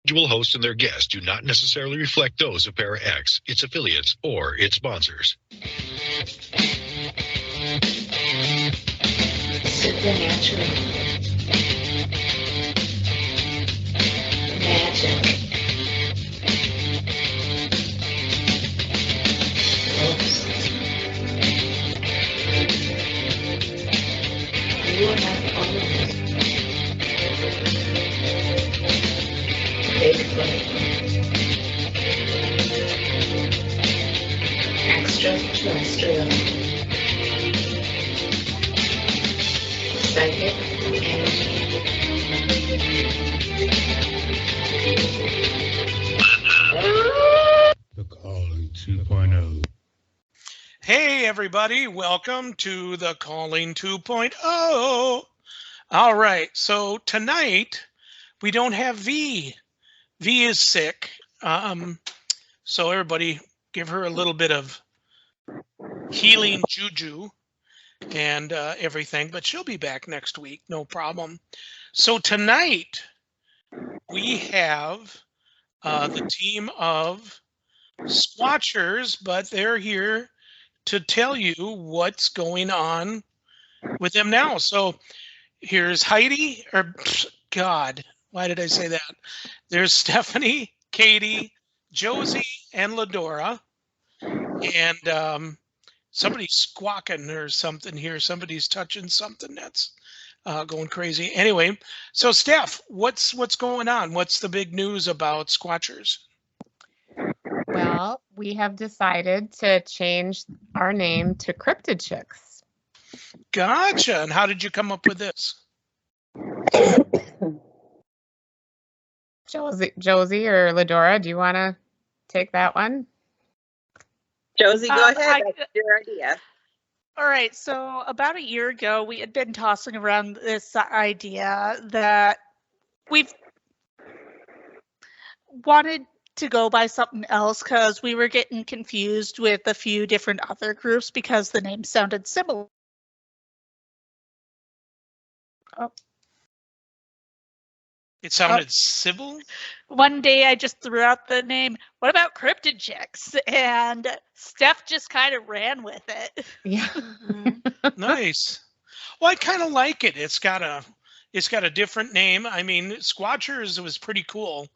Individual hosts and their guests do not necessarily reflect those of Para X, its affiliates, or its sponsors. Supernatural. Magic. Ghosts. You have all of it. Bigfoot. Extraterrestrial. Psychic energy. The Calling 2.0. Hey, everybody. Welcome to the Calling 2.0. All right. So tonight we don't have V. V is sick. So everybody give her a little bit of healing juju and everything, but she'll be back next week. No problem. So tonight we have the team of SquatchHERS, but they're here to tell you what's going on with them now. So here's Heidi, or God, why did I say that? There's Stephanie, Katie, Josie, and Ladora. And somebody's squawking or something here. Somebody's touching something that's going crazy. Anyway, so Steph, what's going on? What's the big news about SquatchHERS? Well, we have decided to change our name to CryptidChix. Gotcha. And how did you come up with this? Josie or Ladora, do you want to take that one? Josie, go ahead. That's your idea. All right. So about a year ago, we had been tossing around this idea that we've wanted to go by something else because we were getting confused with a few different other groups because the name sounded similar. Oh. It sounded civil? One day I just threw out the name, what about CryptidChix? And Steph just kind of ran with it. Yeah. Nice. Well, I kind of like it. It's got a different name. I mean, SquatchHERS was pretty cool,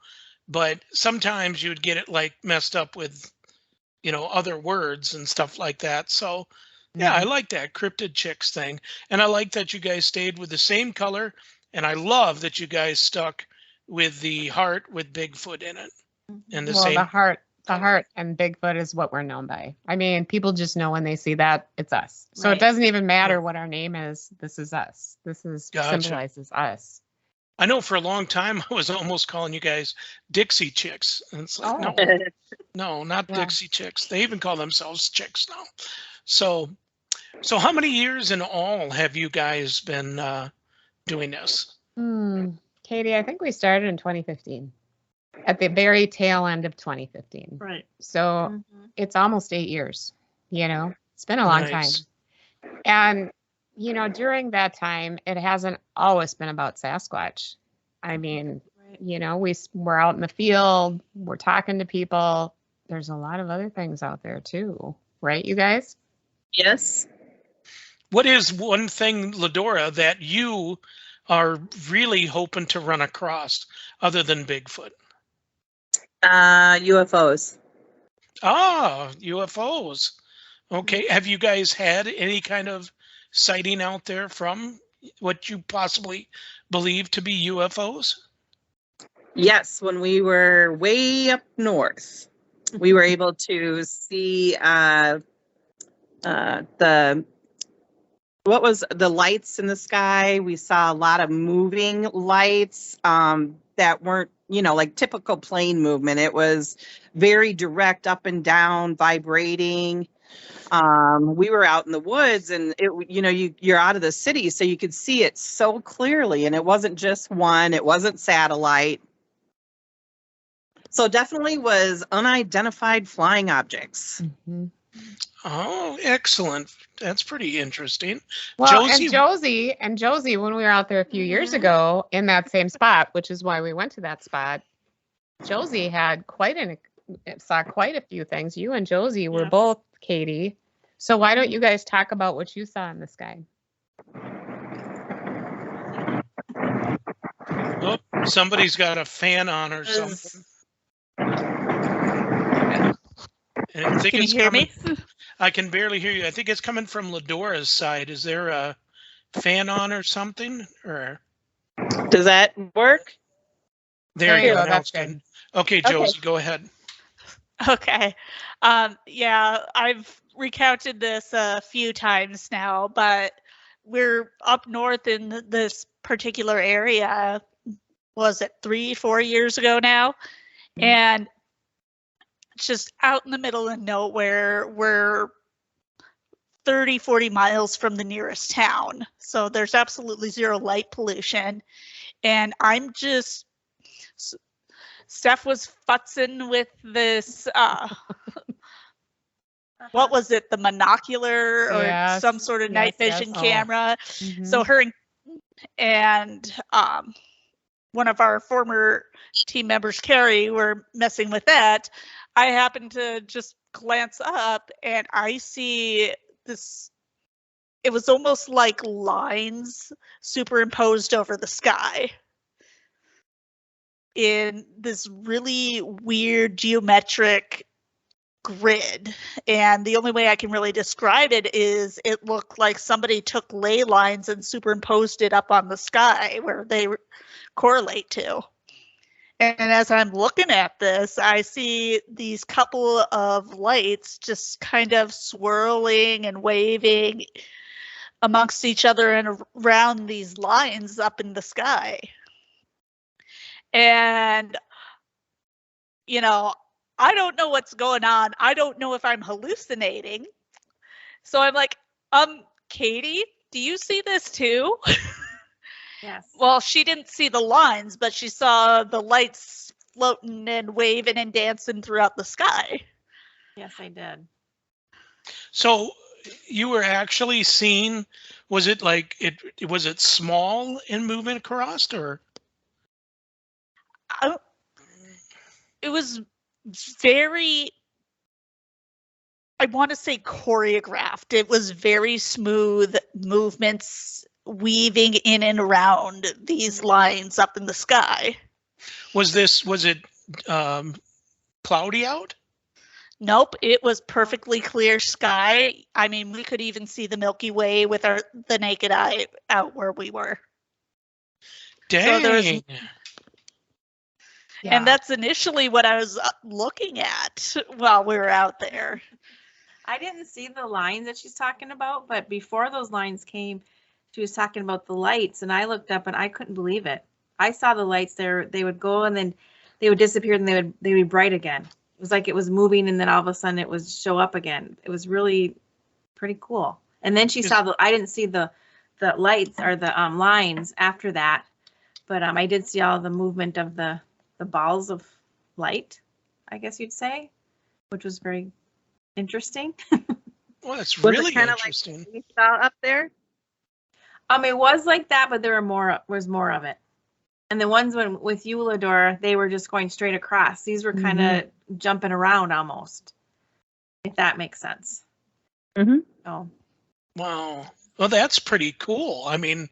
but sometimes you'd get it like messed up with, other words and stuff like that. So yeah, I like that CryptidChix thing. And I like that you guys stayed with the same color. And I love that you guys stuck with the heart with Bigfoot in it. And the heart and Bigfoot is what we're known by. I mean, people just know when they see that it's us. So Right. It doesn't even matter what our name is. This is us. This is Gotcha. symbolizes us. I know for a long time I was almost calling you guys Dixie Chicks. And it's like, no, not Dixie Chicks. They even call themselves Chicks now. So how many years in all have you guys been doing this? Katie, I think we started in 2015, at the very tail end of 2015. Right. So it's almost 8 years, it's been a long time. And, during that time, it hasn't always been about Sasquatch. I mean, we're out in the field, we're talking to people. There's a lot of other things out there too, right, you guys? Yes. What is one thing, Ladora, that you are really hoping to run across other than Bigfoot? UFOs. Ah, UFOs. Okay. Have you guys had any kind of sighting out there from what you possibly believe to be UFOs? Yes, when we were way up north, we were able to see what was the lights in the sky. We saw a lot of moving lights that weren't, like typical plane movement. It was very direct, up and down, vibrating. We were out in the woods, and you're out of the city, so you could see it so clearly. And it wasn't just one; it wasn't satellite. So definitely was unidentified flying objects. Mm-hmm. Oh, excellent. That's pretty interesting. Well, Josie, and Josie, when we were out there a few years ago in that same spot, which is why we went to that spot, Josie had saw quite a few things. You and Josie were Yeah. both, Katie. So why don't you guys talk about what you saw in the sky? Oh, somebody's got a fan on or something. And I think Can you it's hear coming, me? I can barely hear you. I think it's coming from Ladora's side. Is there a fan on or something? Or Does that work? there you go. That's That's good. good. Okay, Josie, go ahead. Okay. Yeah, I've recounted this a few times now, but we're up north in this particular area. Was it 3-4 years ago now? And it's just out in the middle of nowhere. We're 30-40 miles from the nearest town. So there's absolutely zero light pollution. And I'm just, Steph was futzing with this, what was it, the monocular or Yes, some sort of night vision yes. camera. Mhm. So her and one of our former team members, Carrie, were messing with that. I happened to just glance up and I see this, it was almost like lines superimposed over the sky in this really weird geometric grid. And the only way I can really describe it is it looked like somebody took ley lines and superimposed it up on the sky where they correlate to. And as I'm looking at this, I see these couple of lights just kind of swirling and waving amongst each other and around these lines up in the sky. And, you know, I don't know what's going on. I don't know if I'm hallucinating. So I'm like, Katie, do you see this too? Yes. Well, she didn't see the lines, but she saw the lights floating and waving and dancing throughout the sky. Yes, I did. So you were actually seeing, was it like, was it small in moving across or? It was very, I want to say choreographed. It was very smooth movements weaving in and around these lines up in the sky. Was it cloudy out? Nope, it was perfectly clear sky. I mean, we could even see the Milky Way with the naked eye out where we were. Dang. So there was, Yeah. and that's initially what I was looking at while we were out there. I didn't see the lines that she's talking about, but before those lines came, she was talking about the lights, and I looked up and I couldn't believe it. I saw the lights there. They would go and then they would disappear and they'd be bright again. It was like it was moving and then all of a sudden it would show up again. It was really pretty cool. And then she saw I didn't see the lights or the lines after that, but I did see all the movement of the balls of light, I guess you'd say, which was very interesting. Well, that's Was it really kinda interesting. Like we saw up there? It was like that, but there was more of it. And the ones with you, Ladora, they were just going straight across. These were kind of jumping around almost, if that makes sense. Mm-hmm. Oh. Wow. Well, that's pretty cool. I mean,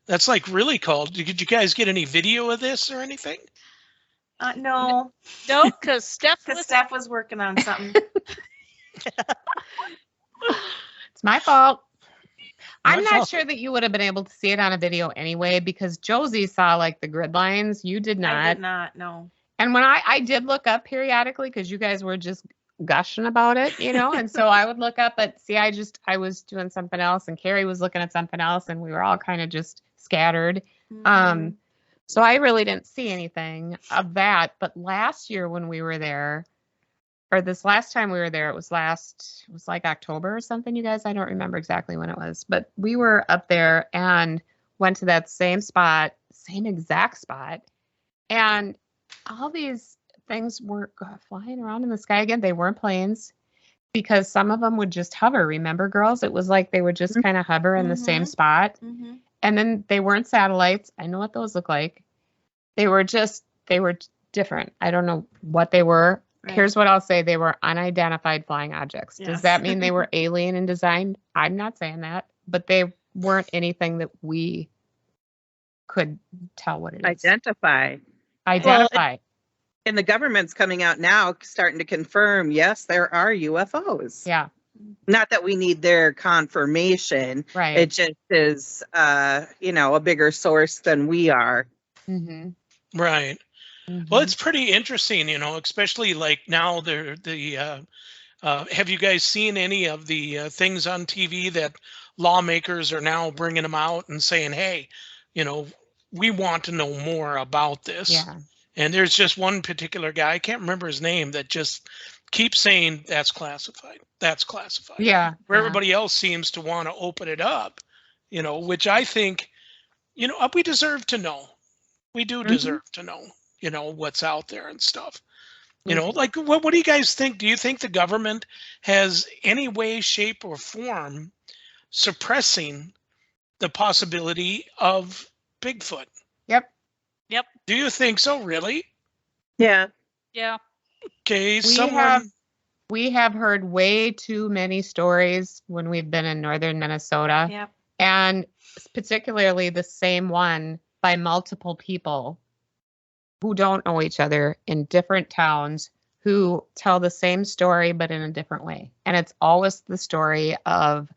that's like really cool. Did you guys get any video of this or anything? No. No, because Steph was working on something. It's my fault. My I'm not fault. sure that you would have been able to see it on a video anyway, because Josie saw like the grid lines. You did not. I did not, no. And when I did look up periodically, because you guys were just gushing about it, you know, and so I would look up, but see, I was doing something else and Carrie was looking at something else and we were all kind of just scattered. Mhm. So I really didn't see anything of that. But last year when we were there, or this last time we were there, it was like October or something, you guys. I don't remember exactly when it was, but we were up there and went to that same spot, same exact spot. And all these things were flying around in the sky again. They weren't planes because some of them would just hover. Remember, girls? It was like they would just kind of hover in the same spot. And then they weren't satellites. I know what those look like. They were different. I don't know what they were. Right. Here's what I'll say. They were unidentified flying objects. Does Yes. that mean they were alien in design? I'm not saying that, but they weren't anything that we could tell what it is. Identify. Identify. And the government's coming out now starting to confirm, yes, there are UFOs. Yeah. Not that we need their confirmation. Right. It just is, a bigger source than we are. Mm-hmm. Right. Mm-hmm. Well, it's pretty interesting, especially like now have you guys seen any of the things on TV that lawmakers are now bringing them out and saying, hey, we want to know more about this. Yeah. And there's just one particular guy, I can't remember his name, that just keeps saying that's classified. That's classified. Yeah. Where yeah. everybody else seems to want to open it up, which I think, we deserve to know. We do deserve to know, what's out there and stuff. Like what do you guys think? Do you think the government has any way, shape, or form suppressing the possibility of Bigfoot? Yep. Do you think so, really? Yeah. Yeah. Okay, we have heard way too many stories when we've been in northern Minnesota. Yep. And particularly the same one by multiple people who don't know each other in different towns who tell the same story but in a different way. And it's always the story of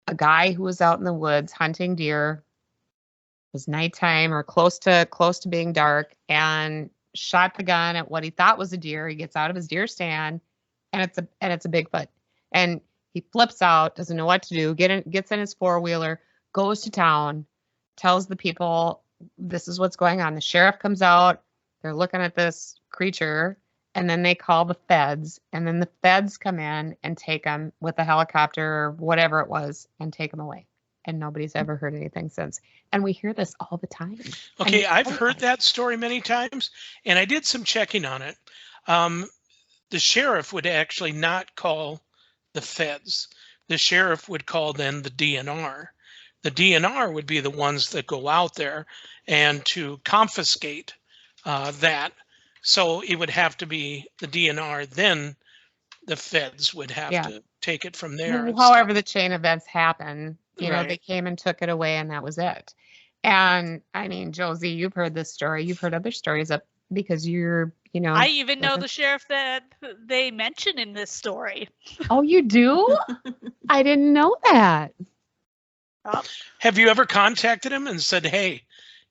a guy who was out in the woods hunting deer. It was nighttime or close to being dark, and shot the gun at what he thought was a deer. He gets out of his deer stand, and it's a Bigfoot. And he flips out, doesn't know what to do, gets in his four-wheeler, goes to town, tells the people this is what's going on. The sheriff comes out, they're looking at this creature, and then they call the feds, and then the feds come in and take him with a helicopter or whatever it was and take him away. And nobody's ever heard anything since. And we hear this all the time. Okay, I've heard that story many times, and I did some checking on it. The sheriff would actually not call the feds. The sheriff would call then the DNR. The DNR would be the ones that go out there and to confiscate that. So it would have to be the DNR, then the feds would have to take it from there. However the chain of events happen, Right. they came and took it away, and that was it. And I mean, Josie, you've heard this story. You've heard other stories because you're, I even know the sheriff that they mention in this story. Oh, you do? I didn't know that. Oh. Have you ever contacted him and said, hey,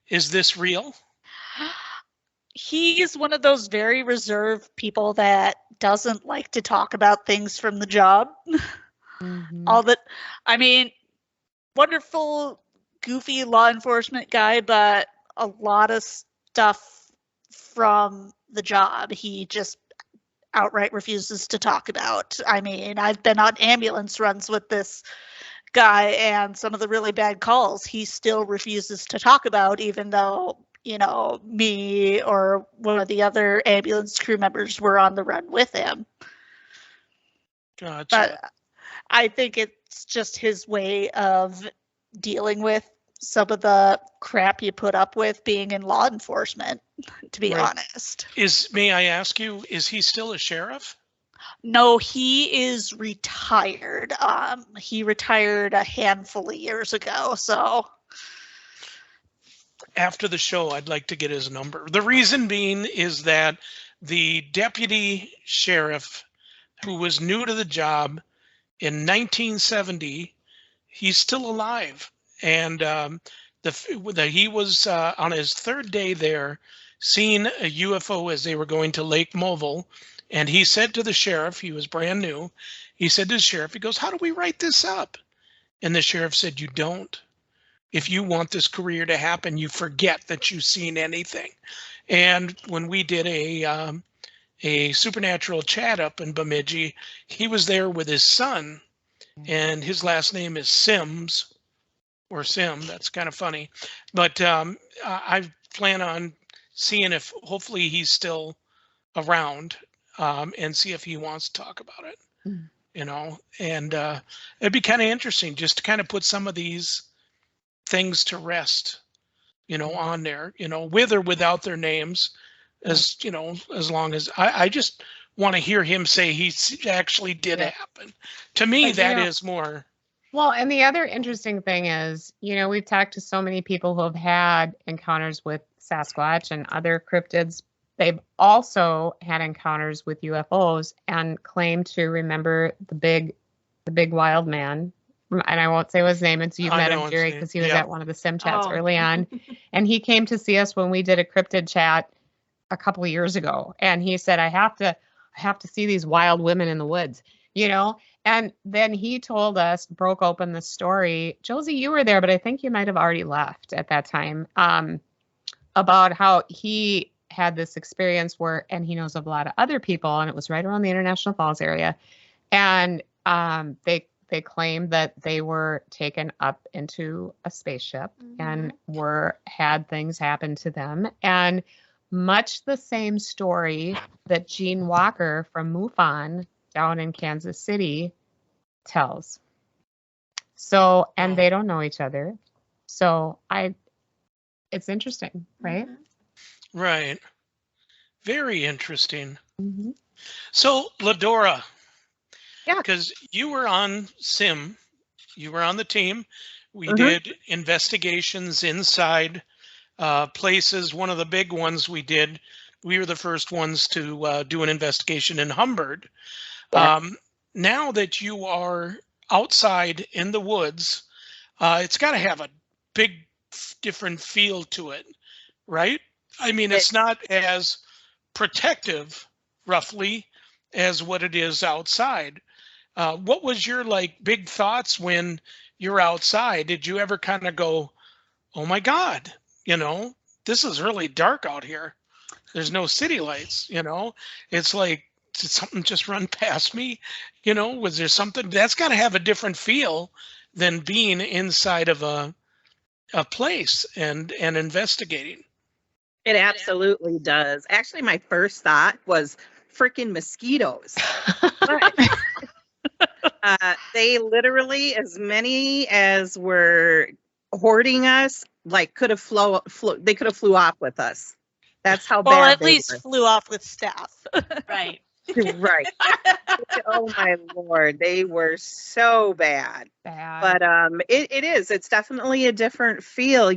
is this real? He is one of those very reserved people that doesn't like to talk about things from the job. Mm-hmm. Wonderful, goofy law enforcement guy, but a lot of stuff from the job he just outright refuses to talk about. I mean, I've been on ambulance runs with this guy, and some of the really bad calls he still refuses to talk about, even though, me or one of the other ambulance crew members were on the run with him. Gotcha. But I think it's just his way of dealing with some of the crap you put up with being in law enforcement, to be honest. May I ask you, is he still a sheriff? No, he is retired. He retired a handful of years ago, so. After the show, I'd like to get his number. The reason being is that the deputy sheriff who was new to the job in 1970, he's still alive. And he was on his third day there, seeing a UFO as they were going to Lake Mobile. And he said to the sheriff, he was brand new, he said to the sheriff, he goes, how do we write this up? And the sheriff said, you don't. If you want this career to happen, you forget that you've seen anything. And when we did a supernatural chat up in Bemidji, he was there with his son, and his last name is Sims, or Sim. That's kind of funny. But I plan on seeing if hopefully he's still around and see if he wants to talk about it, and it'd be kind of interesting just to kind of put some of these things to rest, on there, with or without their names. as you know, as long as I just want to hear him say actually did happen. To me, But, that is more. Well, and the other interesting thing is, we've talked to so many people who have had encounters with Sasquatch and other cryptids. They've also had encounters with UFOs and claim to remember the big wild man. And I won't say his name. It's you met him, Jerry, because he was at one of the sim chats early on. And he came to see us when we did a cryptid chat a couple of years ago. And he said, I have to see these wild women in the woods, And then he told us, broke open the story. Josie, you were there, but I think you might have already left at that time, about how he had this experience and he knows of a lot of other people, and it was right around the International Falls area. And they claimed that they were taken up into a spaceship and had things happen to them. And much the same story that Gene Walker from MUFON down in Kansas City tells. So, and they don't know each other. So it's interesting, right? Right. Very interesting. Mm-hmm. So, Ladora, Yeah. because you were on SIM, you were on the team. We did investigations inside places. One of the big ones we did, we were the first ones to do an investigation in Humbird. Yeah. Now that you are outside in the woods, it's got to have a big different feel to it, right? I mean, it's not as protective, roughly, as what it is outside. What was your big thoughts when you're outside? Did you ever kind of go, oh my God, this is really dark out here. There's no city lights, it's like, did something just run past me? Was there something that's got to have a different feel than being inside of a place and investigating? It absolutely does. Actually, my first thought was freaking mosquitoes. They literally, as many as were hoarding us, could have they could have flew off with us. That's how bad. Well, at they least were. flew off with staff. Right. Right. Oh my Lord, they were so bad. But it's definitely a different feel.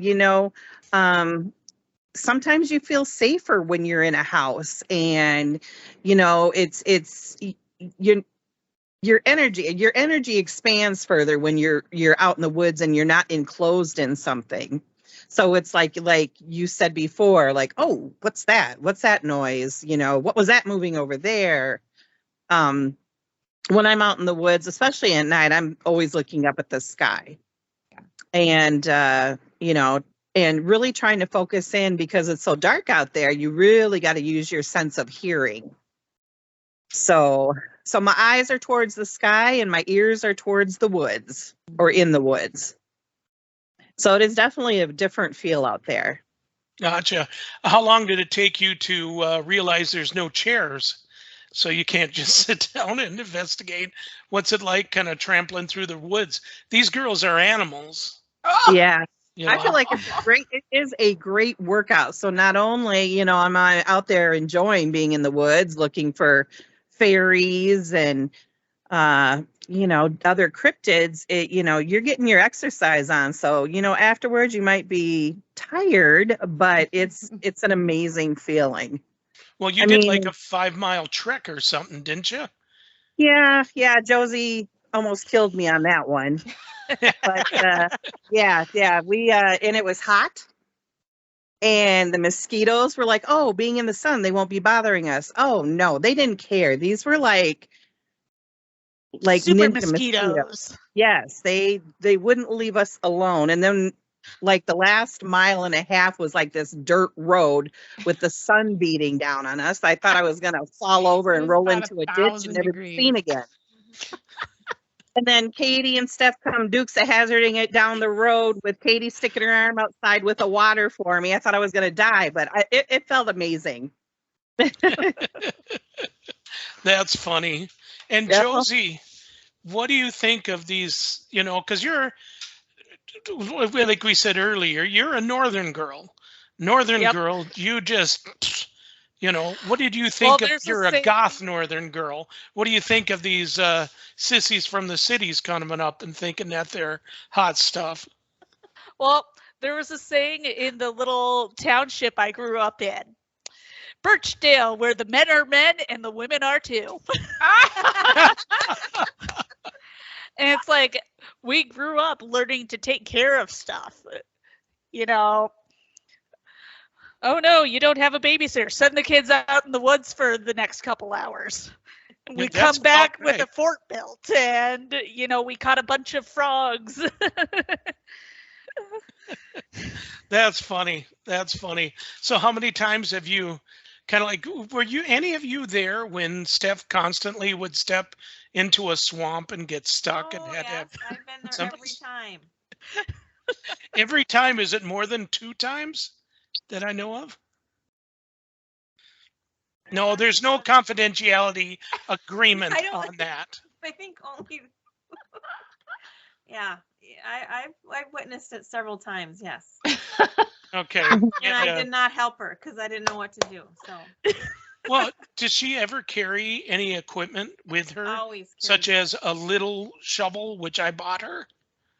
Sometimes you feel safer when you're in a house, and it's your energy expands further when you're out in the woods and you're not enclosed in something. So it's like you said before, oh, what's that? What's that noise? What was that moving over there? When I'm out in the woods, especially at night, I'm always looking up at the sky. And, and really trying to focus in, because it's so dark out there, you really got to use your sense of hearing. So my eyes are towards the sky and my ears are towards the woods, or in the woods. So it is definitely a different feel out there. Gotcha. How long did it take you to realize there's no chairs, so you can't just sit down and investigate? What's it like kind of trampling through the woods? These girls are animals. Yeah. I feel like it is a great workout. So not only, I'm out there enjoying being in the woods, looking for fairies and, other cryptids, you're getting your exercise on. So, afterwards you might be tired, but it's an amazing feeling. Well, you did like a 5-mile trek or something, didn't you? Yeah. Josie almost killed me on that one. But yeah, we and it was hot, and the mosquitoes were like, oh, being in the sun, they won't be bothering us. Oh no, they didn't care. These were like super ninja mosquitoes. Yes, they wouldn't leave us alone. And then the last mile and a half was like this dirt road with the sun beating down on us. I thought I was gonna fall over and roll into a ditch and never be seen again. And then Katie and Steph come Dukes of Hazzarding it down the road with Katie sticking her arm outside with the water for me. I thought I was going to die, but it felt amazing. That's funny. And Josie, what do you think of these, because you're, like we said earlier, you're a northern girl. Northern girl, you just You know, what did you think of? there's a You're a saying- goth northern girl. What do you think of these sissies from the cities coming up and thinking that they're hot stuff? Well, there was a saying in the little township I grew up in. Birchdale, where the men are men and the women are too. And it's like, we grew up learning to take care of stuff. You know, oh no, you don't have a babysitter. Send the kids out in the woods for the next couple hours. And we Yeah, that's come back about with a right. fort built, and you know, we caught a bunch of frogs. That's funny. That's funny. So how many times have you kind of like, were you any of you there when Steph constantly would step into a swamp and get stuck and Oh, had to yes, have I've been there some- every time. every time? Is it more than 2 times that I know of? No, there's no confidentiality agreement I don't- on that. I think only. Yeah, I've witnessed it several times. Yes, Okay. and I And, did not help her because I didn't know what to do. So well, does she ever carry any equipment with her, always such carried- as a little shovel, which I bought her?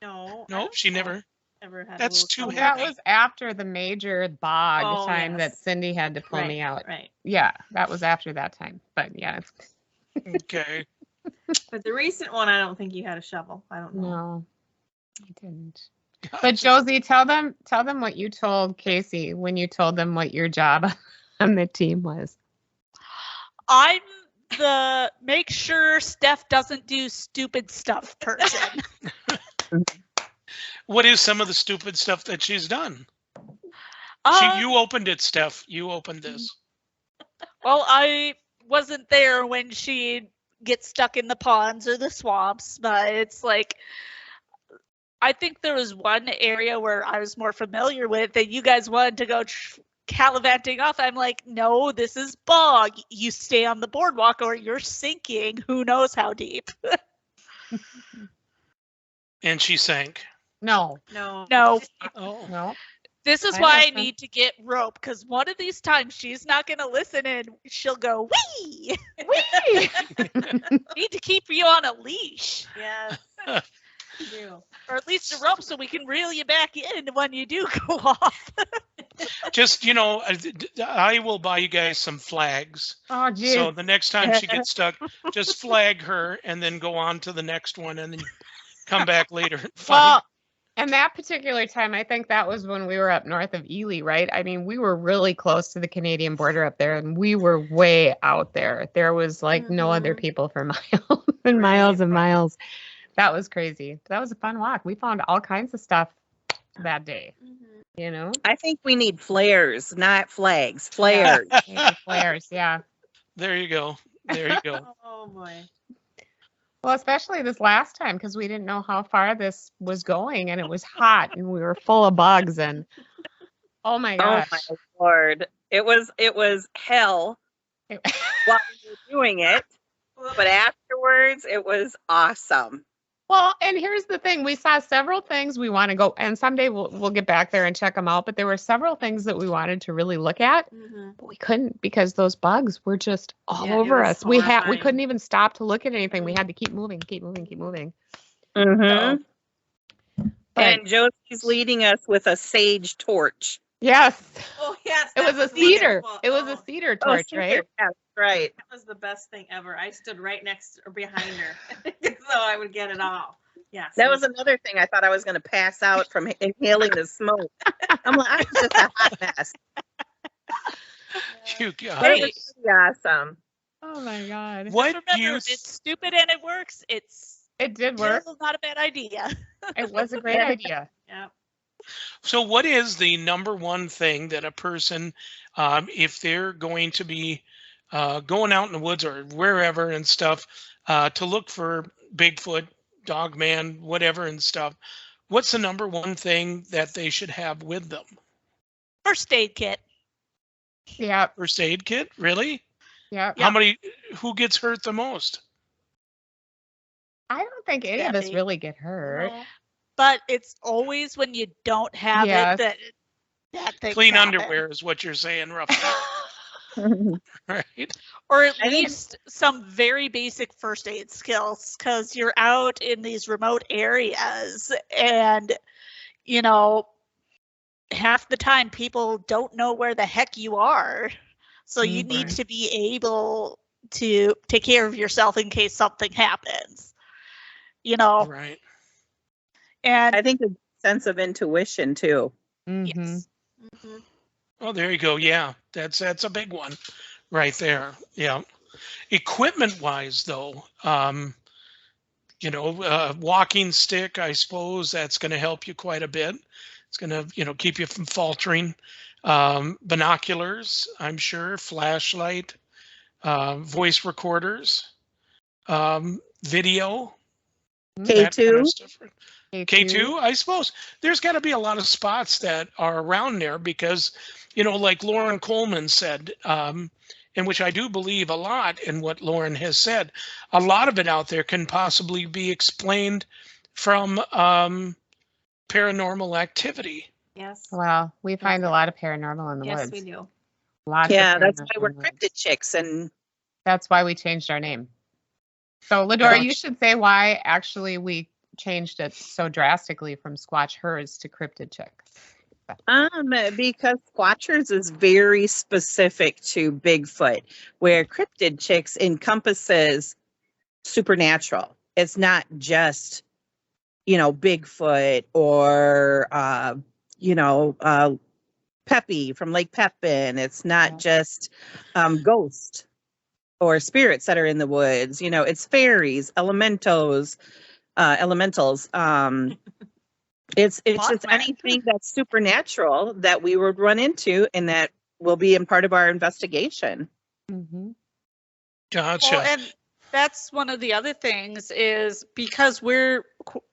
no, I No, don't she know. never. Never had. a That's little too trouble. That heavy. was after the major bog Oh, time that yes. Cindy had to pull Right, me out. Right, Yeah, that was after that time. But yeah, Okay. but the recent one, I don't think you had a shovel. I don't know. no, I didn't. But Josie, tell them what you told Casey when you told them what your job on the team was. I'm the make sure Steph doesn't do stupid stuff person. What is some of the stupid stuff that she's done? You opened it, Steph. You opened this. Well, I wasn't there when she gets stuck in the ponds or the swamps, but it's like, I think there was one area where I was more familiar with that you guys wanted to go gallivanting off. I'm like, no, this is bog. You stay on the boardwalk or you're sinking. Who knows how deep? And she sank. No, No. No, Oh. no. this is I why I listen. need to get rope, because one of these times she's not going to listen and she'll go, wee! Whee! Need to keep you on a leash. Yes. You do. Or at least a rope so we can reel you back in when you do go off. Just, you know, I will buy you guys some flags. Oh, geez. So the next time she gets stuck, just flag her and then go on to the next one and then come back later. And find- Well, and that particular time, I think that was when we were up north of Ely, right? I mean, we were really close to the Canadian border up there, and we were way out there. There was like no other Mhm. people for miles and miles and miles. That was crazy. That was a fun walk. We found all kinds of stuff that day, you know? I think we need flares, not flags. Flares. Maybe flares, yeah. There you go. There you go. Oh boy. Well, especially this last time because we didn't know how far this was going, and it was hot, and we were full of bugs, and oh my Oh gosh. my Lord. It was hell It- while we were doing it, but afterwards it was awesome. Well, and here's the thing. We saw several things we want to go, and someday we'll get back there and check them out, but there were several things that we wanted to really look at, but we couldn't because those bugs were just all Yeah, it over was us. We horrifying. couldn't even stop to look at anything. We had to keep moving. Mm-hmm. But And Josie's leading us with a sage torch. yes, Oh yes. it was a that's cedar. wonderful. It was a Oh, cedar torch, cedar. right? Yes, right. That was the best thing ever. I stood right next or behind her, so I would get it all. Yes. That was another thing. I thought I was going to pass out from inhaling the smoke. I'm like, I'm just a hot mess. You But guys. it was pretty awesome. Oh my God. What Just do remember, you if it's stupid and it works, it's It did work. still not a bad idea. It was a great idea. Yeah. So what is the number one thing that a person, if they're going to be going out in the woods or wherever and stuff, to look for Bigfoot, Dogman, whatever and stuff, what's the number one thing that they should have with them? First aid kit. Yeah. First aid kit? Really? Yeah. Who gets hurt the most? I don't think any of us Stephanie. really get hurt. No. But it's always when you don't have Yes. it that things Clean happen. underwear is what you're saying, roughly. Right. Or at I think- least some very basic first aid skills, because you're out in these remote areas and, you know, half the time people don't know where the heck you are. So you need Right. to be able to take care of yourself in case something happens, you know. Right. And I think a sense of intuition too. Mhm. yes. Mhm. Oh, there you go. Yeah, that's a big one right there. Yeah. Equipment wise, though, walking stick, I suppose that's going to help you quite a bit. It's going to, keep you from faltering. Binoculars, I'm sure, flashlight, voice recorders, video, that kind K2. of stuff. K2, I suppose there's got to be a lot of spots that are around there because, like Lauren Coleman said, and which I do believe a lot in what Lauren has said, a lot of it out there can possibly be explained from paranormal activity. Yes. Well, we find a lot of paranormal in the Yes, woods. we do. Lots Yeah, of that's paranormal why we're in the woods. CryptidChix, and That's why we changed our name. So, Ladora, you Gotcha. should say why actually we changed it so drastically from SquatchHERS to CryptidChix. because SquatchHERS is very specific to Bigfoot, where CryptidChix encompasses supernatural. It's not just, Bigfoot or Peppy from Lake Pepin. It's not Yeah. just ghost or spirits that are in the woods. It's fairies, elementals. It's just Mothman. anything that's supernatural that we would run into, and that will be in part of our investigation. Mm-hmm. Gotcha. Well, and that's one of the other things is because we're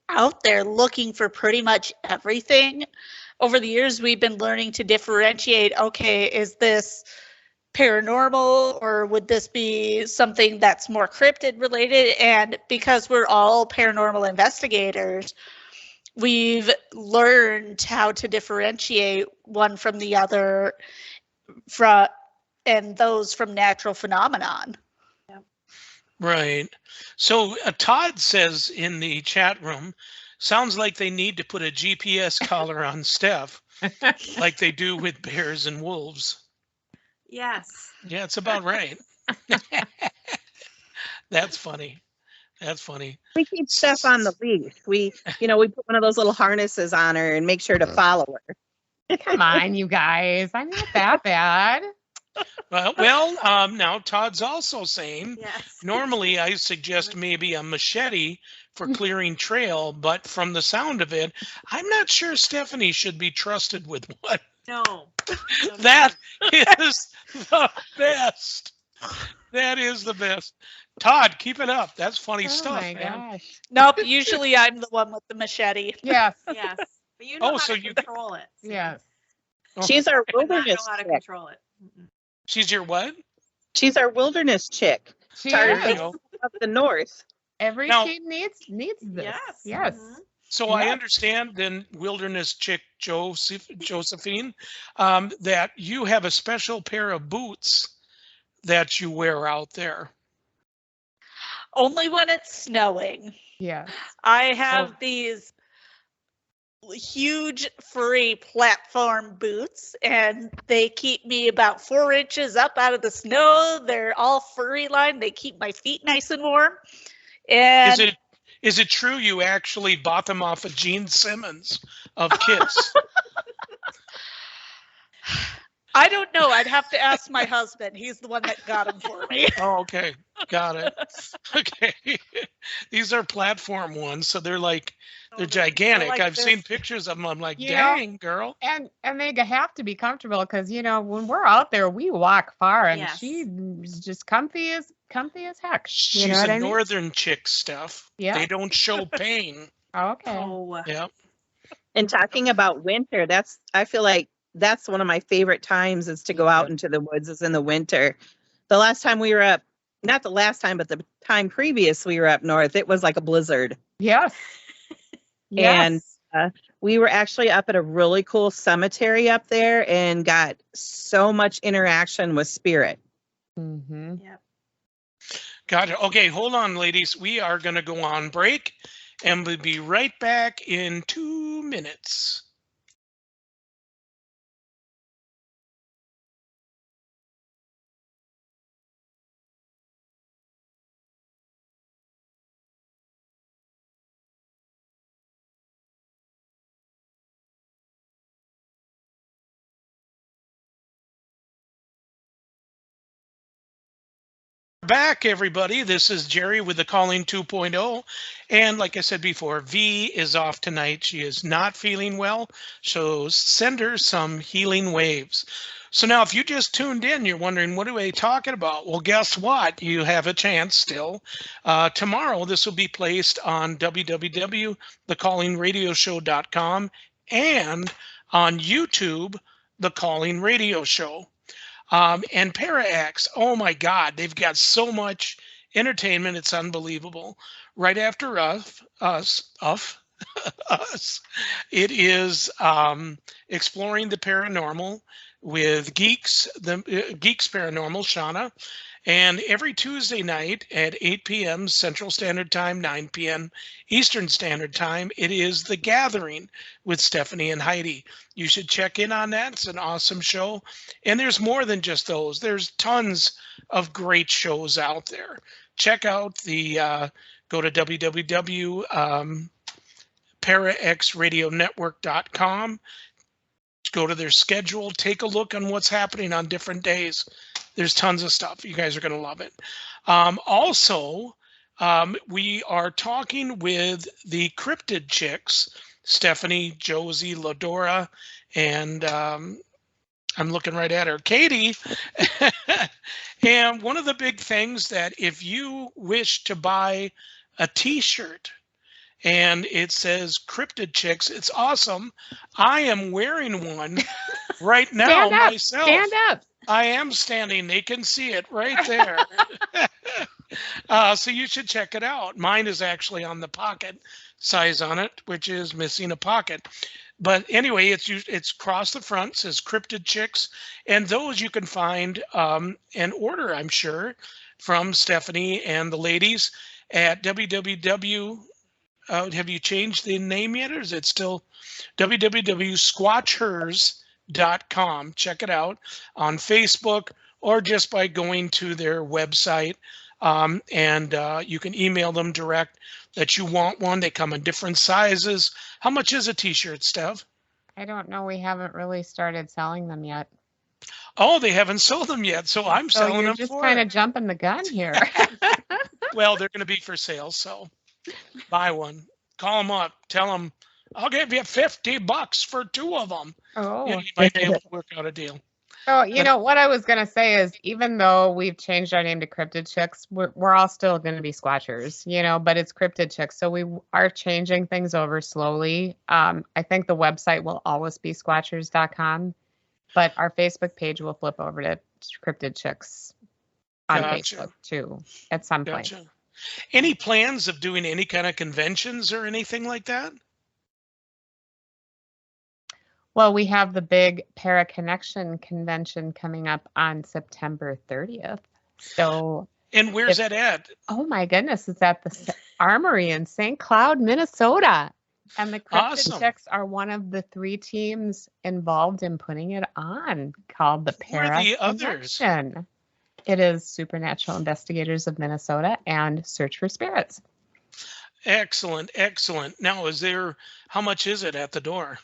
out there looking for pretty much everything. Over the years, we've been learning to differentiate, okay, is this paranormal or would this be something that's more cryptid related? And because we're all paranormal investigators, we've learned how to differentiate one from the other and those from natural phenomenon. Right. So Todd says in the chat room, sounds like they need to put a GPS collar on Steph, like they do with bears and wolves. Yes. Yeah, it's about right. That's funny. That's funny. We keep Steph on the leash. We put one of those little harnesses on her and make sure to follow her. Come on, you guys. I'm not that bad. Well, now Todd's also saying, Yes. normally I suggest maybe a machete for clearing trail, but from the sound of it, I'm not sure Stephanie should be trusted with one. No. No, That is the best. That is the best. Todd, keep it up. That's funny Oh stuff, my man. gosh. Nope, usually I'm the one with the machete. Yes. Yes. But you know Oh, how so to you- control it. so Yes. She's our you do not know wilderness how to chick. control it. Mm-mm. She's your what? She's our wilderness chick. She Tired There you is. go. of the north. Every Now- team needs this. Yes. Yes. Mhm. So I Yeah. understand then, wilderness chick Josephine, that you have a special pair of boots that you wear out there. Only when it's snowing. Yes. I have Oh. these huge furry platform boots and they keep me about 4 inches up out of the snow. They're all furry lined. They keep my feet nice and warm. And Is it true you actually bought them off of Gene Simmons of Kiss? I don't know. I'd have to ask my husband. He's the one that got them for me. Oh, okay. Got it. Okay. These are platform ones, so they're gigantic. like I've seen this. pictures of them. I'm like, You know, dang, girl. And they have to be comfortable because when we're out there, we walk far, and Yes. she's just comfy as heck. She's You know what a I mean? northern chick stuff. Yeah. They don't show pain. Okay. Oh. Yeah. And talking about winter, I feel like that's one of my favorite times is to go out into the woods is in the winter. The last time we were up, not the last time, but the time previous we were up north, it was like a blizzard. Yes. And Yes. We were actually up at a really cool cemetery up there and got so much interaction with spirit. Mm-hmm. Yep. Got it. Okay, hold on, ladies. We are going to go on break, and we'll be right back in 2 minutes. Back, everybody. This is Jerry with the Calling 2.0. And like I said before, V is off tonight. She is not feeling well. So send her some healing waves. So now if you just tuned in, you're wondering, what are they talking about? Well, guess what? You have a chance still. Tomorrow, this will be placed on www.thecallingradioshow.com and on YouTube, The Calling Radio Show. And ParaX, oh my God, they've got so much entertainment. It's unbelievable. Right after us, it is Exploring the Paranormal with Geeks Paranormal, Shauna. And every Tuesday night at 8 p.m. Central Standard Time, 9 p.m. Eastern Standard Time, it is The Gathering with Stephanie and Heidi. You should check in on that. It's an awesome show. And there's more than just those. There's tons of great shows out there. Check out go to www.paraxradionetwork.com. Go to their schedule. Take a look on what's happening on different days. There's tons of stuff. You guys are going to love it. Also, we are talking with the CryptidChix, Stephanie, Josie, Ladora, and I'm looking right at her, Katie. And one of the big things that if you wish to buy a T-shirt and it says CryptidChix, it's awesome. I am wearing one right now myself. Stand up. I am standing. They can see it right there. So you should check it out. Mine is actually on the pocket size on it, which is missing a pocket. But anyway, it's across the front, says CryptidChix. And those you can find and order, I'm sure, from Stephanie and the ladies at www. Have you changed the name yet, or is it still www.SquatchHERS.com? Check it out on Facebook or just by going to their website. And you can email them direct that you want one. They come in different sizes. How much is a T-shirt, Steph? I don't know. We haven't really started selling them yet. Oh, they haven't sold them yet, so I'm selling you're them just for kind of jumping the gun here. Well, they're going to be for sale, so buy one. Call them up. Tell them, I'll give you $50 for 2 of them. Oh, You might be able to work out a deal. So, what I was going to say is, even though we've changed our name to CryptidChix, we're all still going to be SquatchHERS, but it's CryptidChix. So we are changing things over slowly. I think the website will always be SquatchHERS.com, but our Facebook page will flip over to CryptidChix on Facebook too at some point. Any plans of doing any kind of conventions or anything like that? Well, we have the big Para Connection convention coming up on September 30th. So, and where's that at? Oh my goodness, it's at the Armory in St. Cloud, Minnesota. And the CryptidChix are one of the 3 teams involved in putting it on, called the Para Connection. It is Supernatural Investigators of Minnesota and Search for Spirits. Excellent, excellent. Now, how much is it at the door?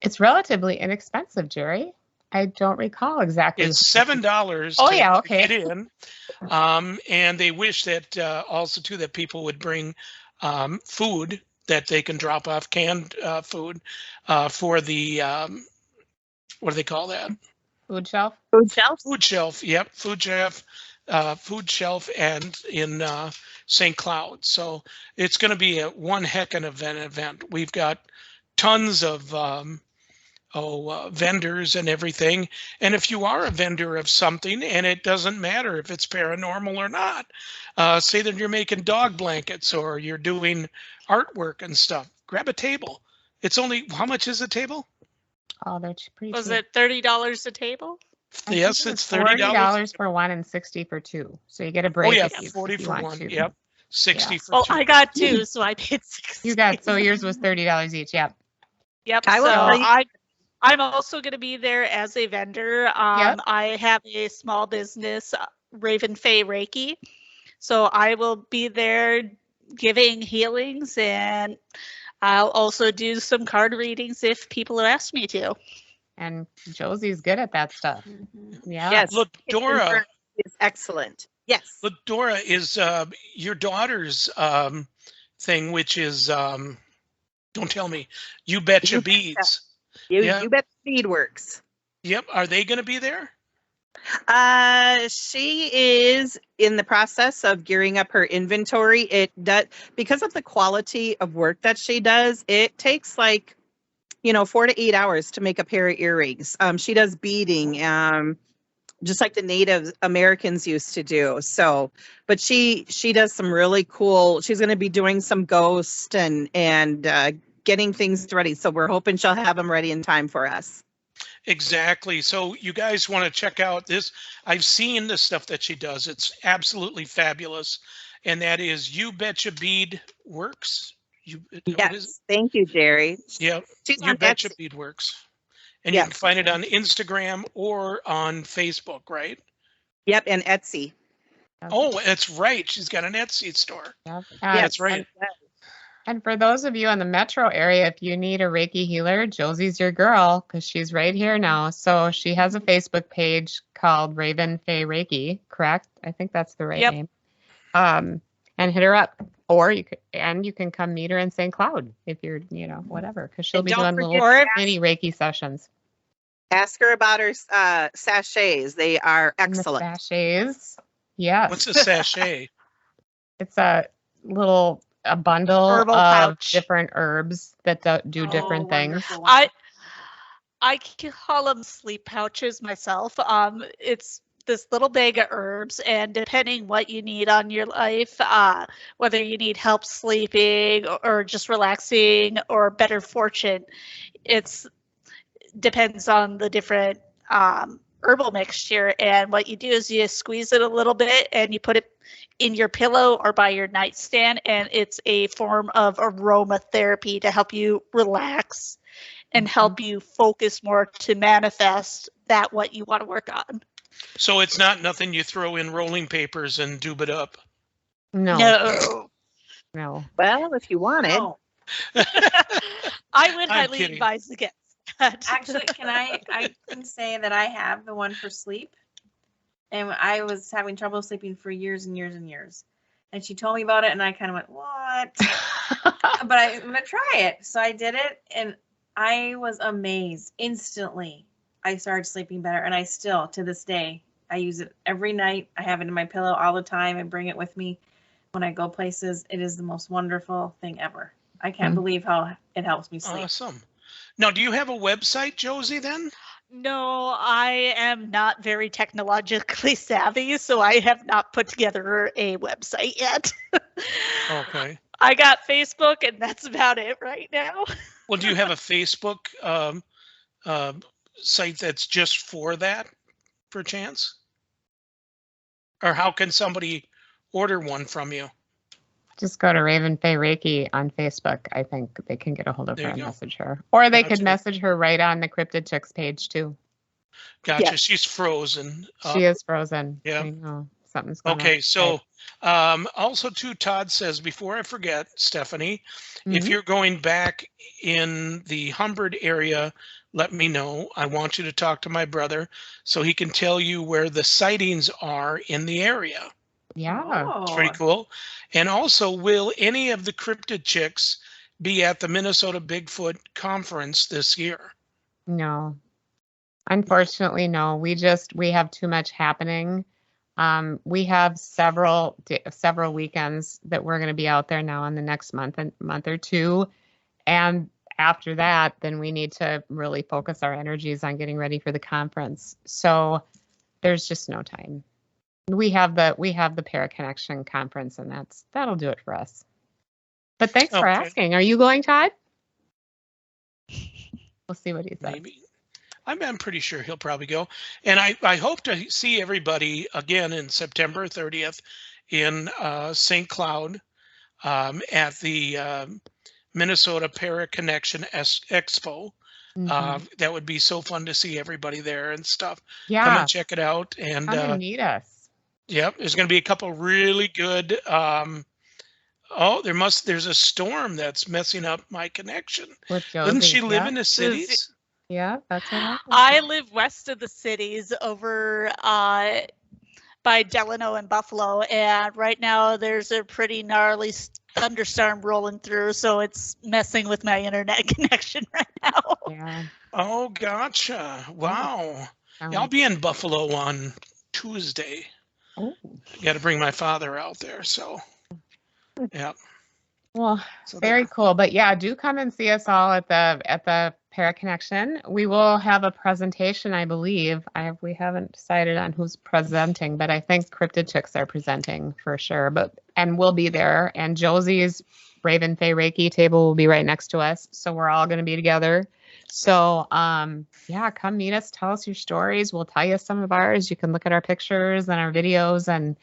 It's relatively inexpensive, Jerry. I don't recall exactly. It's $7. Oh, yeah, okay. To get in. And they wish that also, too, that people would bring food that they can drop off, canned food for the, what do they call that? Food shelf? Food shelf? Food shelf, yep. Food shelf and in St. Cloud. So it's going to be one heck of an event. We've got tons of vendors and everything. And if you are a vendor of something, and it doesn't matter if it's paranormal or not, say that you're making dog blankets or you're doing artwork and stuff, grab a table. It's only, how much is a table? Oh, they're pretty Was cheap. it $30 a table? I Yes, think it's $40 for one and 60 for two. So you get a Oh break yeah, if you, 40 if you for want one. two. Yep. 60 Yeah. for Well, two. I got two, so I paid 60. You got, so yours was $30 each. Yep. Yep. I So will tell you- I'm also going to be there as a vendor. I have a small business, Raven Fae Reiki. So I will be there giving healings, and I'll also do some card readings if people ask me to. And Josie's good at that stuff. Yeah. Yes. Ladora is excellent. Yes. Ladora is your daughter's thing, which is don't tell me. You Betcha You Betcha. Beads. You Yeah. you bet Beadworks. Yep. Are they going to be there? She is in the process of gearing up her inventory. It does, because of the quality of work that she does, it takes like, 4 to 8 hours to make a pair of earrings. She does beading, just like the Native Americans used to do. So, but she does some really cool, she's going to be doing some ghost and getting things ready. So we're hoping she'll have them ready in time for us. Exactly. So you guys want to check out this. I've seen the stuff that she does. It's absolutely fabulous. And that is You Betcha Bead Works. What is it? Yes. Thank you, Jerry. Yep. She's You on Betcha Etsy. Bead Works. And Yes. you can find it on Instagram or on Facebook, right? Yep. And Etsy. Oh, that's right. She's got an Etsy store. Yep. That's right. And for those of you in the metro area, if you need a Reiki healer, Josie's your girl because she's right here now. So she has a Facebook page called Raven Fae Reiki, correct? I think that's the right name. And hit her up. Or you can come meet her in St. Cloud if you're, whatever, because she'll And be don't doing forget little to mini Reiki sessions. Ask her about her sachets. They are And the excellent. sachets. Yes. What's a sachet? It's a bundle Herbal of pouch. different herbs that do different things. Wonderful, I call them sleep pouches myself. It's this little bag of herbs, and depending what you need on your life, whether you need help sleeping or just relaxing or better fortune, it's depends on the different herbal mixture. And what you do is you squeeze it a little bit and you put it in your pillow or by your nightstand, and it's a form of aromatherapy to help you relax and help you focus more to manifest that what you want to work on. So it's not nothing you throw in rolling papers and doob it up. No. Well, if you want it. Oh, I would I'm highly kidding. advise against that. actually, I can say that I have the one for sleep. And I was having trouble sleeping for years and years and years. And she told me about it, and I kind of went, what? But I'm going to try it. So I did it, and I was amazed. Instantly, I started sleeping better. And I still, to this day, I use it every night. I have it in my pillow all the time. I bring it with me when I go places. It is the most wonderful thing ever. I can't believe how it helps me sleep. Awesome. Now, do you have a website, Josie, then? No, I am not very technologically savvy, so I have not put together a website yet. Okay. I got Facebook, and that's about it right now. Well, do you have a Facebook site that's just for that, perchance? Or how can somebody order one from you? Just go to Raven Fae Reiki on Facebook. I think they can get a hold of There her you and go. message her. Or they could Gotcha. message her right on the CryptidChix page too. Gotcha. Yes. She's frozen. She is frozen. yeah. I know. Something's going on. Okay, so also too, Todd says, before I forget, Stephanie, if Mhm. you're going back in the Humbird area, let me know. I want you to talk to my brother so he can tell you where the sightings are in the area. Yeah. It's pretty cool. And also, will any of the CryptidChix be at the Minnesota Bigfoot conference this year? No. Unfortunately, no. We have too much happening. We have several weekends that we're going to be out there now in the next month or two. And after that, then we need to really focus our energies on getting ready for the conference. So there's just no time. We have the Paraconnection conference, and that'll do it for us. But thanks for Okay. asking. Are you going, Todd? We'll see what he says. Maybe. I'm pretty sure he'll probably go. And I hope to see everybody again in September 30th in St. Cloud at the Minnesota Para Connection Expo. That would be so fun to see everybody there and stuff. Yeah. Come and check it out. And come and meet us. Yep, there's going to be a couple really good. There's a storm that's messing up my connection. Doesn't she live in the cities? Yeah, that's what I live west of the cities over by Delano and Buffalo, and right now there's a pretty gnarly thunderstorm rolling through, so it's messing with my internet connection right now. Yeah. Oh, gotcha. Wow. Yeah, I'll be in Buffalo on Tuesday. Oh. Got to bring my father out there, so yeah. Well, very cool. But yeah, do come and see us all at the Para Connection. We will have a presentation, I believe. We haven't decided on who's presenting, but I think CryptidChix are presenting for sure. And we'll be there. And Josie's Raven Fae Reiki table will be right next to us, so we're all going to be together. So yeah, come meet us. Tell us your stories. We'll tell you some of ours. You can look at our pictures and our videos and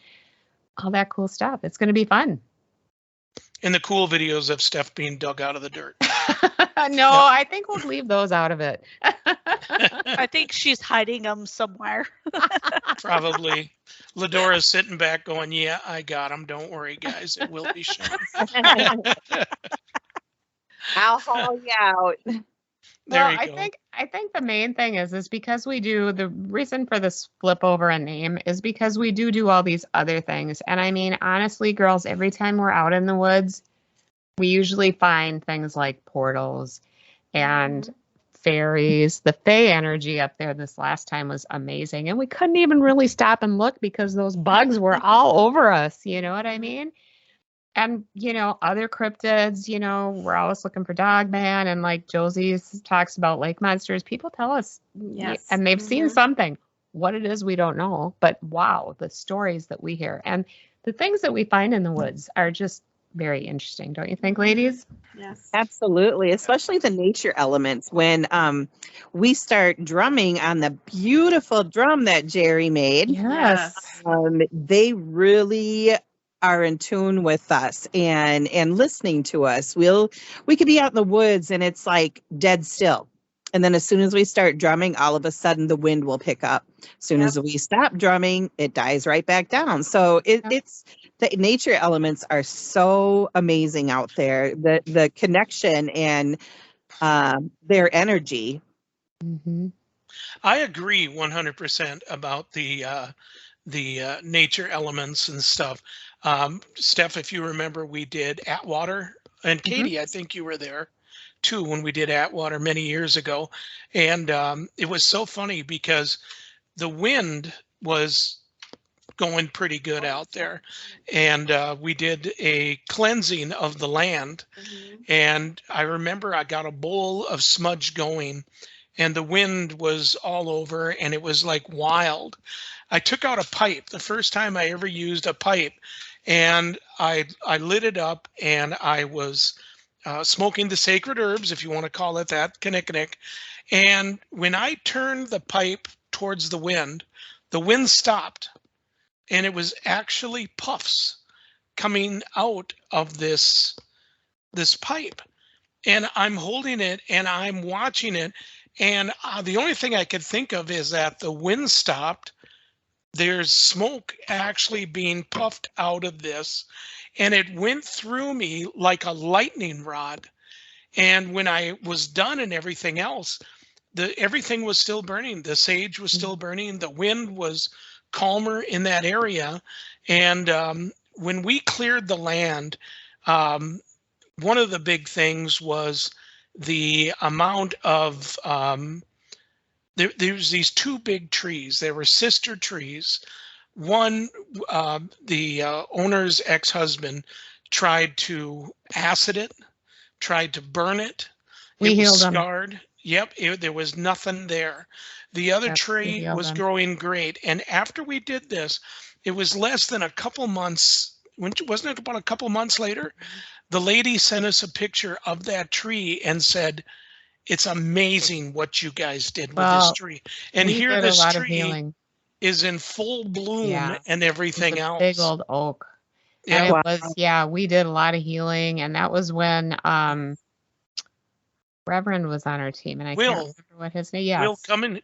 all that cool stuff. It's going to be fun. And the cool videos of stuff being dug out of the dirt. No, I think we'll leave those out of it. I think she's hiding them somewhere. Probably. Ladora's sitting back going, yeah, I got them. Don't worry, guys. It will be shown. I'll haul you out. There you go. I think the main thing is because we do, the reason for this flip over a name is because we do all these other things. And I mean, honestly, girls, every time we're out in the woods, we usually find things like portals and fairies. The Fae energy up there this last time was amazing. And we couldn't even really stop and look because those bugs were all over us. You know what I mean? And, you know, other cryptids, you know, we're always looking for Dogman, and like Josie talks about lake monsters. People tell us, Yes. and they've seen something. What it is, we don't know. But wow, the stories that we hear and the things that we find in the woods are just very interesting, don't you think, ladies? Yes. Absolutely, especially the nature elements. When we start drumming on the beautiful drum that Jerry made, Yes. they really are in tune with us and listening to us. We could be out in the woods and it's like dead still. And then as soon as we start drumming, all of a sudden the wind will pick up. As soon as we stop drumming, it dies right back down. So it's the nature elements are so amazing out there. The connection and their energy. Mm-hmm. I agree 100% about the nature elements and stuff. Steph, if you remember, we did Atwater, and Katie, I think you were there too when we did Atwater many years ago. And it was so funny because the wind was going pretty good out there. And we did a cleansing of the land. And I remember I got a bowl of smudge going and the wind was all over and it was like wild. I took out a pipe, the first time I ever used a pipe, and I lit it up and I was smoking the sacred herbs, if you want to call it that, kinnick. And when I turned the pipe towards the wind stopped, and it was actually puffs coming out of this pipe. And I'm holding it and I'm watching it, and the only thing I could think of is that the wind stopped. There's smoke actually being puffed out of this, and it went through me like a lightning rod. And when I was done and everything else, everything was still burning. The sage was still burning. The wind was calmer in that area. And when we cleared the land, one of the big things was the amount of there's these two big trees. They were sister trees. One, the owner's ex-husband tried to acid it, tried to burn it. We It was healed them. scarred. Yep, there was nothing there. The other Yep, we tree healed was them. growing great. And after we did this, it was less than a couple months. Wasn't it about a couple months later? The lady sent us a picture of that tree and said, it's amazing what you guys did with Well, this tree. And we here did a this lot of tree healing. is in full bloom Yeah. and It's everything a else. big old oak. Yeah. And it Wow. was, yeah, we did a lot of healing, and that was when Reverend was on our team, and I Will. can't remember what his name. Yes. Will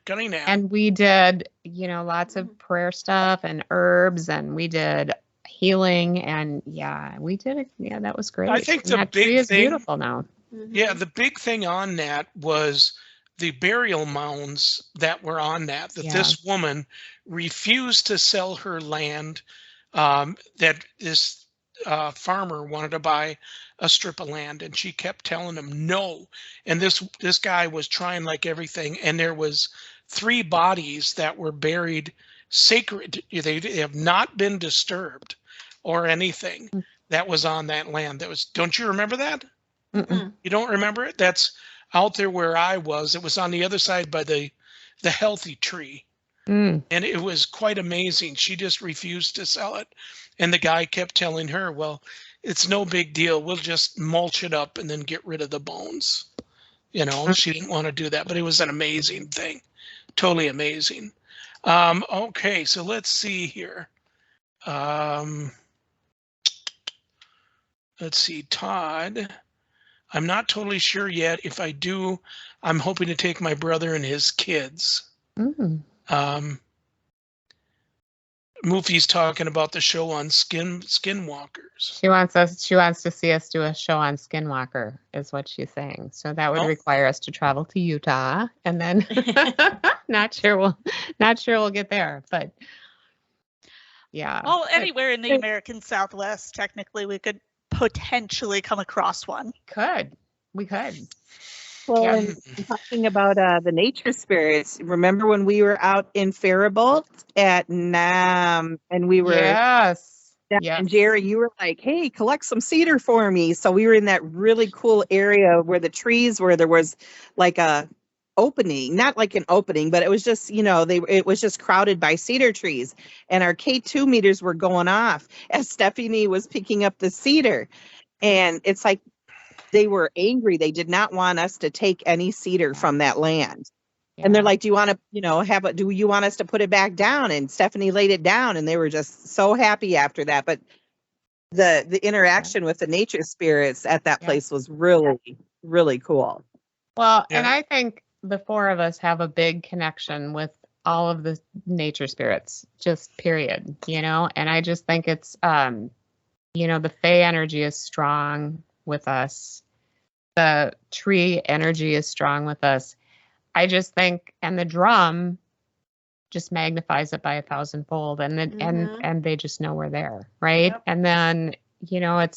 Cunningham. And we did, you know, lots of prayer stuff and herbs, and we did healing, and yeah, we did it. Yeah, that was great. I think And the that big tree is thing- beautiful now. Yeah, the big thing on that was the burial mounds that were on that Yeah. this woman refused to sell her land, that this farmer wanted to buy a strip of land, and she kept telling him no. And this guy was trying like everything, and there was 3 bodies that were buried sacred. They have not been disturbed or anything that was on that land. That was, don't you remember that? Mm-mm. You don't remember it? That's out there where I was. It was on the other side by the healthy tree. Mm. And it was quite amazing. She just refused to sell it. And the guy kept telling her, well, it's no big deal. We'll just mulch it up and then get rid of the bones. You know, she didn't want to do that, but it was an amazing thing. Totally amazing. Okay, so let's see here. Let's see, Todd. I'm not totally sure yet. If I do, I'm hoping to take my brother and his kids. Mm. Moofy's talking about the show on skinwalkers. She wants to see us do a show on Skinwalker, is what she's saying. So that would Oh. require us to travel to Utah, and then not sure we'll get there, but yeah. Well, anywhere in the American Southwest, technically, we could potentially come across one. We could. Well, Yeah. and talking about the nature spirits, remember when we were out in Faribault at NAM, and we were Yes. Yeah, Yes. and Jerry, you were like, hey, collect some cedar for me. So we were in that really cool area where the trees were, there was like a opening, not like an opening, but it was just, you know, it was just crowded by cedar trees. And our K2 meters were going off as Stephanie was picking up the cedar. And it's like they were angry. They did not want us to take any cedar from that land. And they're Yeah. like, do you want to, you know, do you want us to put it back down? And Stephanie laid it down, and they were just so happy after that. But the interaction with the nature spirits at that Yeah. place was really, really cool. Well, and Yeah. I think the 4 of us have a big connection with all of the nature spirits, just period, you know? And I just think it's, you know, the Fae energy is strong with us. The tree energy is strong with us. I just think, and the drum just magnifies it by 1,000-fold, and then and they just know we're there, right? Yep. And then, you know,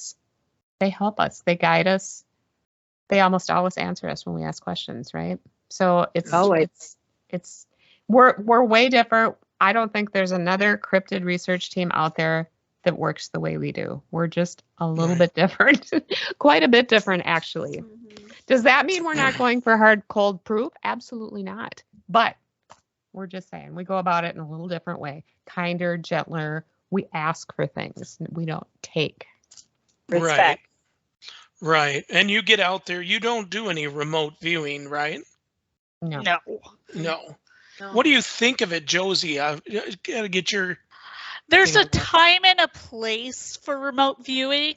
they help us, they guide us, they almost always answer us when we ask questions, right? So we're way different. I don't think there's another cryptid research team out there that works the way we do. We're just a little Right. bit different, quite a bit different, actually. Does that mean we're not going for hard, cold proof? Absolutely not. But we're just saying we go about it in a little different way, kinder, gentler. We ask for things. We don't take. Respect. Right. And you get out there, you don't do any remote viewing, right? No. No. No. What do you think of it, Josie? I've got to get your... There's Thing a about that. time and a place for remote viewing.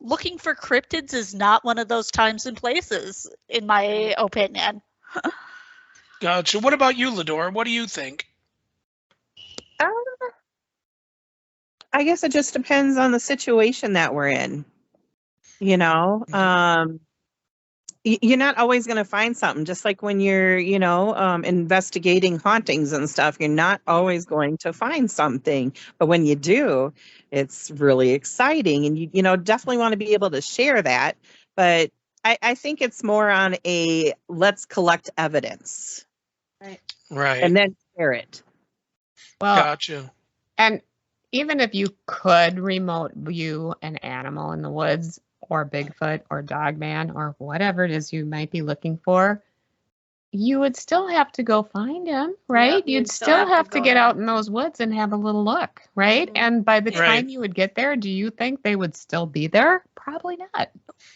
Looking for cryptids is not one of those times and places, in my opinion. Gotcha. What about you, Ladora? What do you think? I guess it just depends on the situation that we're in. You know, you're not always going to find something. Just like when you're, you know, investigating hauntings and stuff, you're not always going to find something. But when you do, it's really exciting, and you know, definitely want to be able to share that. But I think it's more on a let's collect evidence Right. and then share it. Well, Gotcha. and even if you could remote view an animal in the woods, or Bigfoot or Dogman or whatever it is you might be looking for, you would still have to go find him, right? Yep, You'd you'd still have to go get in. out in those woods and have a little look, right? Mhm. And by the Right. time you would get there, do you think they would still be there? Probably not.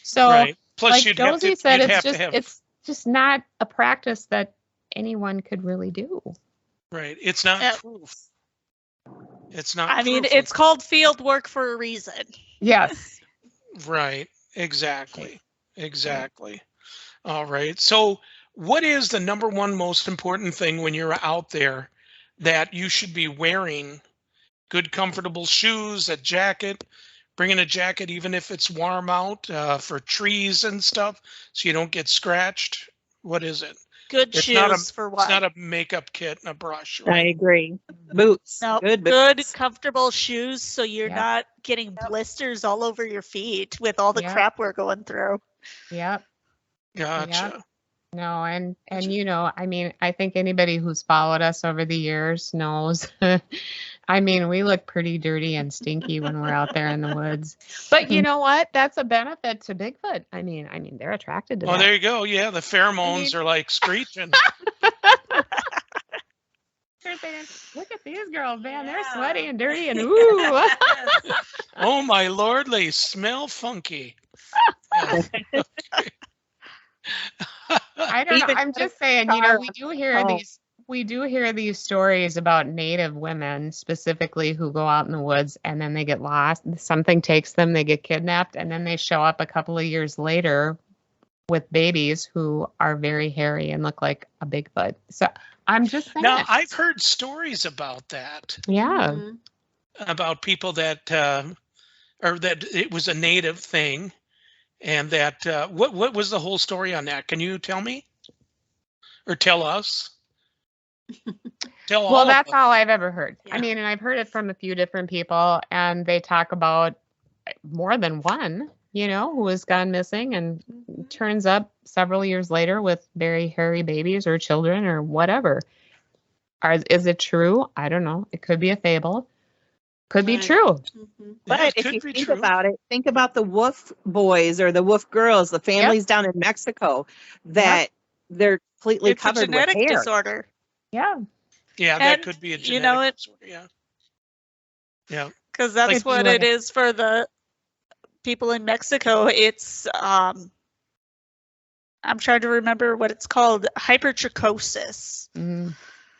So Right. Plus, like you'd have Josie to, said, you'd it's have just to have... just not a practice that anyone could really do. Right. It's not proof. It's not. I mean, proof. it's called field work for a reason. Yes. Right. Exactly. Exactly. All right. So what is the number one most important thing when you're out there that you should be wearing? Good, comfortable shoes, a jacket, bringing a jacket even if it's warm out for trees and stuff so you don't get scratched. What is it? Good It's shoes not a, for what? It's not a makeup kit and a brush. I Right? agree. Boots. No, Good good, boots. comfortable shoes so you're Yep. not getting blisters all over your feet with all the Yep. crap we're going through. Yep. Gotcha. No, and you know, I mean, I think anybody who's followed us over the years knows. I mean, we look pretty dirty and stinky when we're out there in the woods. But you know what? That's a benefit to Bigfoot. I mean, they're attracted to Oh, that. there you go. Yeah, the pheromones are like screeching. They're saying, look at these girls, man. They're Yeah. sweaty and dirty and ooh. Oh my Lord, they smell funky. Yeah. I don't know. Even I'm just saying, you know, we do hear Oh. these stories about Native women specifically who go out in the woods and then they get lost. Something takes them, they get kidnapped, and then they show up a couple of years later with babies who are very hairy and look like a Bigfoot. So I'm just saying. Now, I've heard stories about that, Yeah. Mhm. about people that, or that it was a native thing, and that what was the whole story on that? Can you tell me, or tell us? Tell all Well, of that's us. all I've ever heard. Yeah. I mean, and I've heard it from a few different people, and they talk about more than one, you know, who has gone missing and turns up several years later with very hairy babies or children or whatever. Is it true? I don't know. It could be a fable. Could be Right. true. Mhm. But Yeah, it if could you be think true. about it, think about the wolf boys or the wolf girls, the families down in Mexico that they're completely It's a covered with genetic hair. disorder. Yeah. Yeah, that And, could be a you know, genetic disorder. Yeah. Yeah. Because that's Like- what it is for the people in Mexico. It's I'm trying to remember what it's called. Hypertrichosis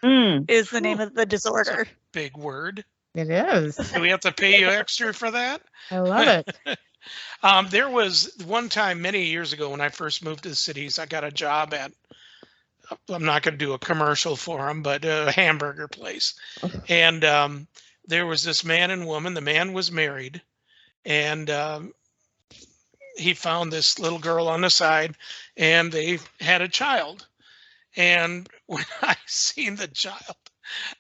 Mm, is the name of the disorder. Big word. it is. Do we have to pay you extra for that? I love it. There was one time many years ago when I first moved to the cities, I got a job at, I'm not going to do a commercial for them, but a hamburger place. And there was this man and woman. The man was married, and he found this little girl on the side, and they had a child. And when I seen the child,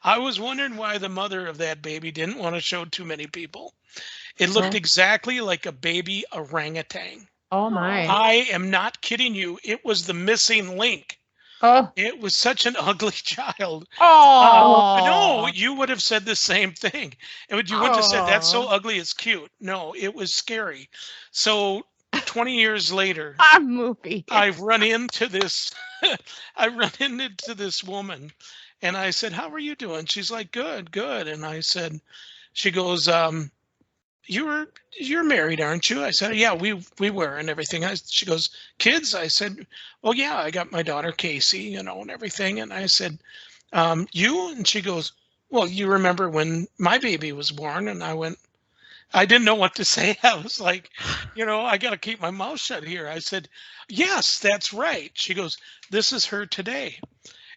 I was wondering why the mother of that baby didn't want to show too many people. It looked Oh. exactly like a baby orangutan. Oh my. I am not kidding you. It was the missing link. Oh. It was such an ugly child. Oh. No, you would have said the same thing. And you wouldn't have said, that's so Aw. ugly, it's cute. No, it was scary. So 20 years later, A movie. I've run into this, I run into this woman, and I said, how are you doing? She's like, good, good. And I said, she goes, you're married, aren't you? I said, yeah, we were and everything. She goes, kids? I said, well, yeah, I got my daughter Casey, you know, and everything. And I said, you? And she goes, well, you remember when my baby was born? And I went, I didn't know what to say. I was like, you know, I got to keep my mouth shut here. I said, yes, that's right. She goes, this is her today.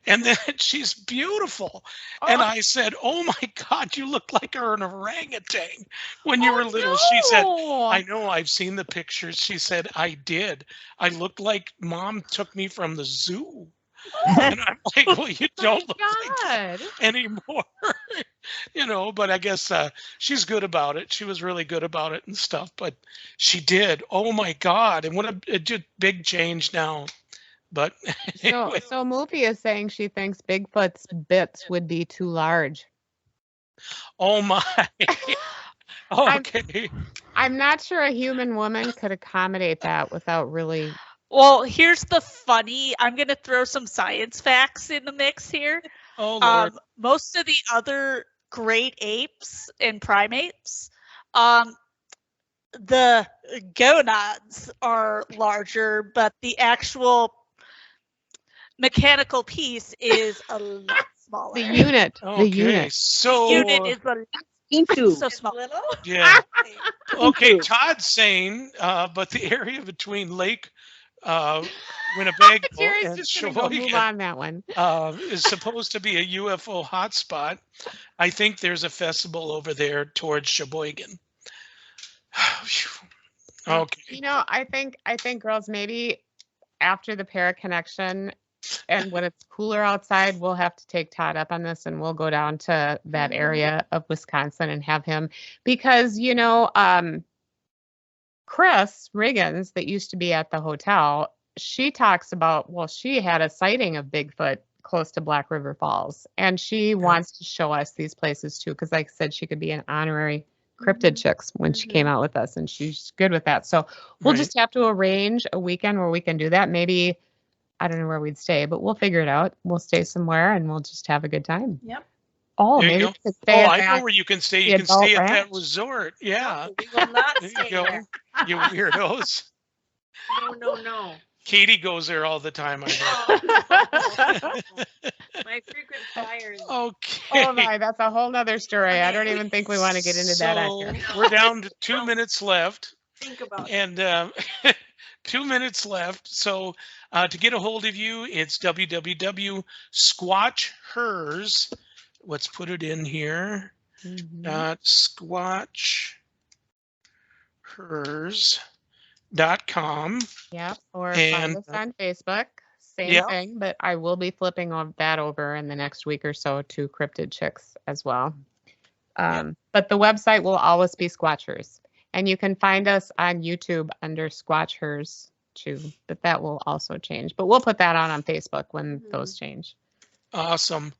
And then she's beautiful. And I said, oh my God, you look like an orangutan when you were little. She said, I know, I've seen the pictures. She said, I did. I looked like mom took me from the zoo. And I'm like, well, you don't look like that anymore. You know, but I guess she's good about it. She was really good about it and stuff, but she did. Oh my God. And what a just big change now. But anyway. So Moopy is saying she thinks Bigfoot's bits would be too large. Oh my. Okay. I'm not sure a human woman could accommodate that without really. Well, here's the funny. I'm going to throw some science facts in the mix here. Oh Lord. Most of the other great apes and primates, the gonads are larger, but the actual mechanical piece is a lot smaller. The unit. Okay, The unit. so Unit is a Into. so small. Little? yeah. Okay, Into. Todd's saying, but the area between Lake Winnebago Jerry's and just gonna go move Sheboygan on that one. is supposed to be a UFO hotspot. I think there's a festival over there towards Sheboygan. Okay. You know, I think girls, maybe after the para connection and when it's cooler outside, we'll have to take Todd up on this and we'll go down to that area of Wisconsin and have him, because you know, Chris Riggins that used to be at the hotel, she talks about, well, she had a sighting of Bigfoot close to Black River Falls, and she wants to show us these places too, because like I said, she could be an honorary CryptidChix when she came out with us, and she's good with that. So we'll Right. just have to arrange a weekend where we can do that. Maybe, I don't know where we'd stay, but we'll figure it out. We'll stay somewhere and we'll just have a good time. Yep. Oh, There you maybe go. we could stay Oh, at I know that. where you can stay. the You can stay adult at that ranch. resort. Yeah. We will not There you stay go. there. You weirdos. No. Katie goes there all the time. I My frequent flyers. know. Okay. Oh my, that's a whole nother story. I don't even think we want to get into that on So, here. we're down to 2 minutes left. Think about it. And 2 minutes left. So to get a hold of you, it's www.SquatchHERS. Let's put it in here. SquatchHERS.com. Yep. Or And, find us on Facebook. Same yeah. thing, but I will be flipping that over in the next week or so to CryptidChix as well. But the website will always be SquatchHERS. And you can find us on YouTube under SquatchHERS too, but that will also change. But we'll put that on Facebook when those change. Awesome.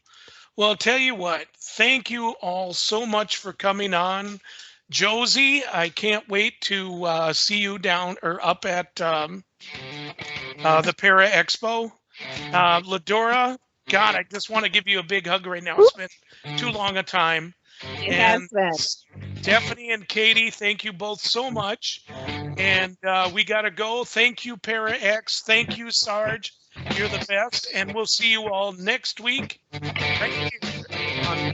Well, I'll tell you what, thank you all so much for coming on. Josie, I can't wait to see you down or up at the Para Expo. Ladora, God, I just want to give you a big hug right now. It's been too long a time. It has been. Stephanie and Katie, thank you both so much. And we got to go. Thank you, Para X. Thank you, Sarge. You're the best. And we'll see you all next week right here on